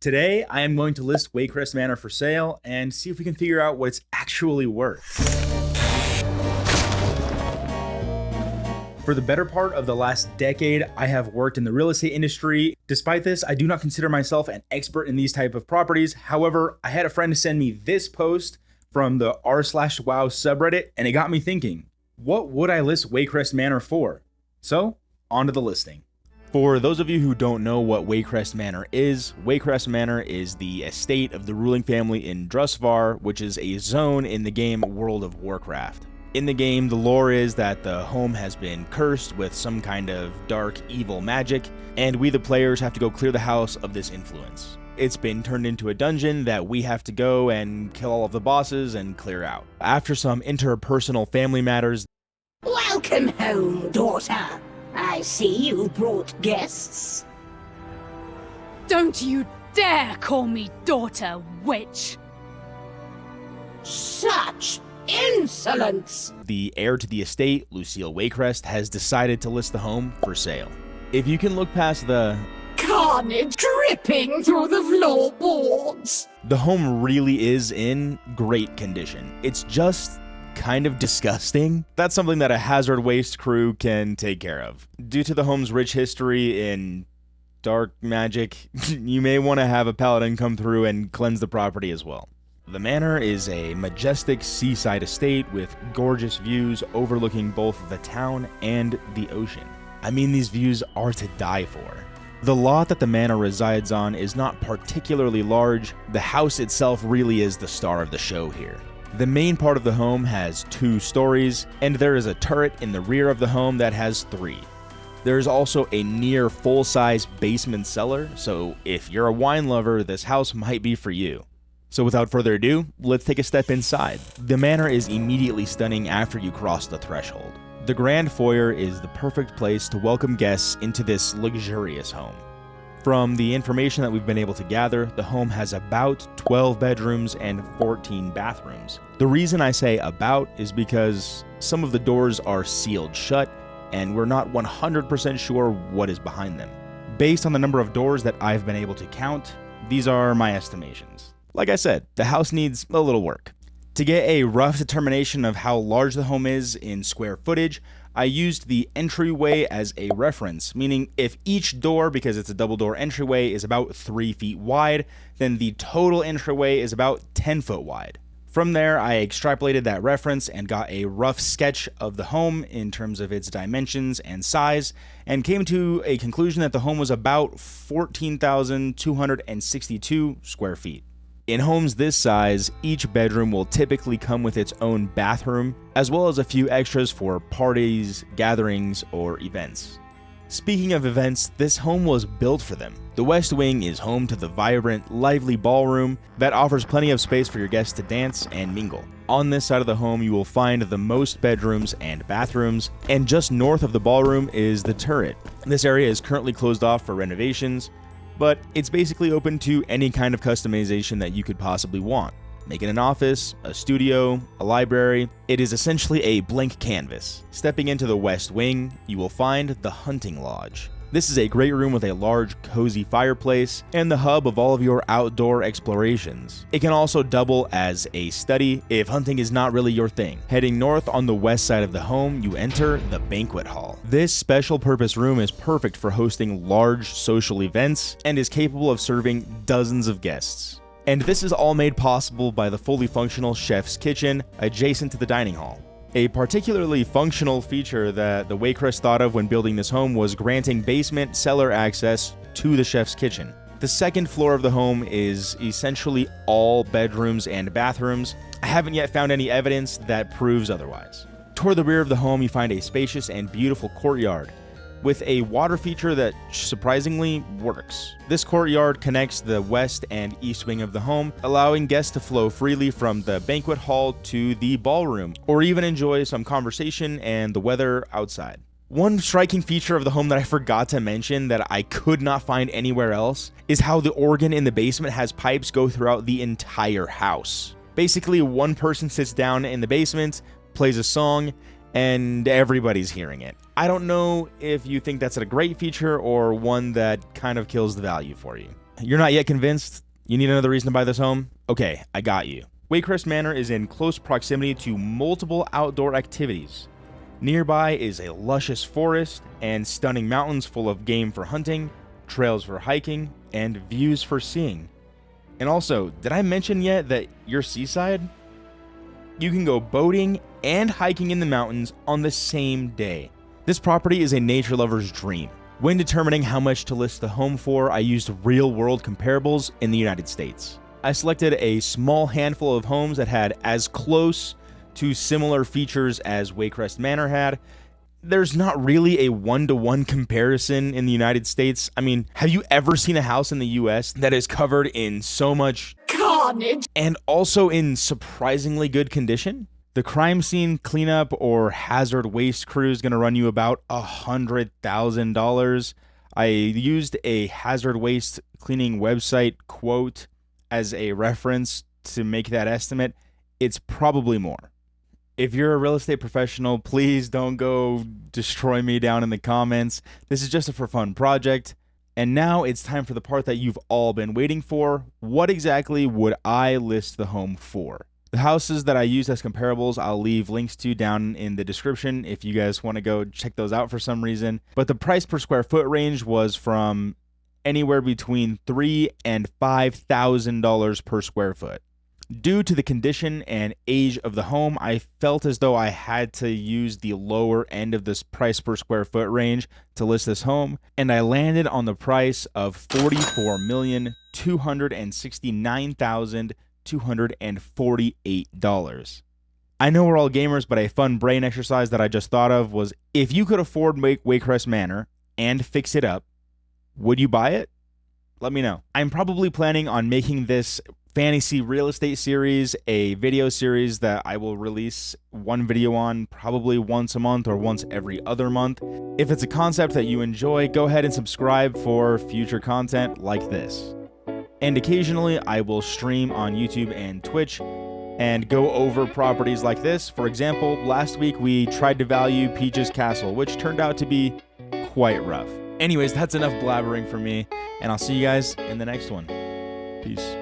Today, I am going to list Waycrest Manor for sale and see if we can figure out what it's actually worth. For the better part of the last decade, I have worked in the real estate industry. Despite this, I do not consider myself an expert in these type of properties. However, I had a friend send me this post from the r/wow subreddit, and it got me thinking, what would I list Waycrest Manor for? So, on to the listing. For those of you who don't know what Waycrest Manor is the estate of the ruling family in Drusvar, which is a zone in the game World of Warcraft. In the game, the lore is that the home has been cursed with some kind of dark, evil magic, and we the players have to go clear the house of this influence. It's been turned into a dungeon that we have to go and kill all of the bosses and clear out. After some interpersonal family matters... Welcome home, daughter. I see you brought guests. Don't you dare call me daughter, witch! Such insolence! The heir to the estate, Lucille Waycrest, has decided to list the home for sale. If you can look past the carnage dripping through the floorboards, the home really is in great condition. It's just kind of disgusting. That's something that a hazard waste crew can take care of. Due to the home's rich history in dark magic, you may want to have a paladin come through and cleanse the property as well. The manor is a majestic seaside estate with gorgeous views overlooking both the town and the ocean. I mean, these views are to die for. The lot that the manor resides on is not particularly large. The house itself really is the star of the show here. The main part of the home has 2 stories, and there is a turret in the rear of the home that has 3. There is also a near full-size basement cellar, so if you're a wine lover, this house might be for you. So without further ado, let's take a step inside. The manor is immediately stunning after you cross the threshold. The grand foyer is the perfect place to welcome guests into this luxurious home. From the information that we've been able to gather, the home has about 12 bedrooms and 14 bathrooms. The reason I say about is because some of the doors are sealed shut, and we're not 100% sure what is behind them. Based on the number of doors that I've been able to count, these are my estimations. Like I said, the house needs a little work. To get a rough determination of how large the home is in square footage, I used the entryway as a reference, meaning if each door, because it's a double door entryway, is about 3 feet wide, then the total entryway is about 10 foot wide. From there, I extrapolated that reference and got a rough sketch of the home in terms of its dimensions and size, and came to a conclusion that the home was about 14,262 square feet. In homes this size, each bedroom will typically come with its own bathroom, as well as a few extras for parties, gatherings, or events. Speaking of events, this home was built for them. The West Wing is home to the vibrant, lively ballroom that offers plenty of space for your guests to dance and mingle. On this side of the home, you will find the most bedrooms and bathrooms, and just north of the ballroom is the turret. This area is currently closed off for renovations, but it's basically open to any kind of customization that you could possibly want. Make it an office, a studio, a library. It is essentially a blank canvas. Stepping into the West Wing, you will find the Hunting Lodge. This is a great room with a large, cozy fireplace and the hub of all of your outdoor explorations. It can also double as a study if hunting is not really your thing. Heading north on the west side of the home, you enter the Banquet Hall. This special purpose room is perfect for hosting large social events and is capable of serving dozens of guests. And this is all made possible by the fully functional chef's kitchen adjacent to the dining hall. A particularly functional feature that the Waycrest thought of when building this home was granting basement cellar access to the chef's kitchen. The second floor of the home is essentially all bedrooms and bathrooms. I haven't yet found any evidence that proves otherwise. Toward the rear of the home, you find a spacious and beautiful courtyard with a water feature that surprisingly works. This courtyard connects the west and east wing of the home, allowing guests to flow freely from the banquet hall to the ballroom, or even enjoy some conversation and the weather outside. One striking feature of the home that I forgot to mention that I could not find anywhere else is how the organ in the basement has pipes go throughout the entire house. Basically, one person sits down in the basement, plays a song, and everybody's hearing it. I don't know if you think that's a great feature or one that kind of kills the value for you. You're not yet convinced? You need another reason to buy this home? Okay, I got you. Waycrest Manor is in close proximity to multiple outdoor activities. Nearby is a luscious forest and stunning mountains full of game for hunting, trails for hiking, and views for seeing. And also, did I mention yet that you're seaside? You can go boating and hiking in the mountains on the same day. This property is a nature lover's dream. When determining how much to list the home for, I used real-world comparables in the United States. I selected a small handful of homes that had as close to similar features as Waycrest Manor had. There's not really a one-to-one comparison in the United States. I mean, have you ever seen a house in the US that is covered in so much carnage and also in surprisingly good condition? The crime scene cleanup or hazard waste crew is going to run you about $100,000. I used a hazard waste cleaning website quote as a reference to make that estimate. It's probably more. If you're a real estate professional, please don't go destroy me down in the comments. This is just a for fun project. And now it's time for the part that you've all been waiting for. What exactly would I list the home for? The houses that I used as comparables, I'll leave links to down in the description if you guys want to go check those out for some reason. But the price per square foot range was from anywhere between $3,000 and $5,000 per square foot. Due to the condition and age of the home, I felt as though I had to use the lower end of this price per square foot range to list this home, and I landed on the price of $44,269,248. I know we're all gamers, but a fun brain exercise that I just thought of was, if you could afford Waycrest Manor and fix it up, would you buy it? Let me know. I'm probably planning on making this fantasy real estate series a video series that I will release one video on probably once a month or once every other month. If it's a concept that you enjoy, go ahead and subscribe for future content like this. And occasionally I will stream on YouTube and Twitch and go over properties like this. For example, last week we tried to value Peach's Castle, which turned out to be quite rough. Anyways, that's enough blabbering for me, and I'll see you guys in the next one. Peace.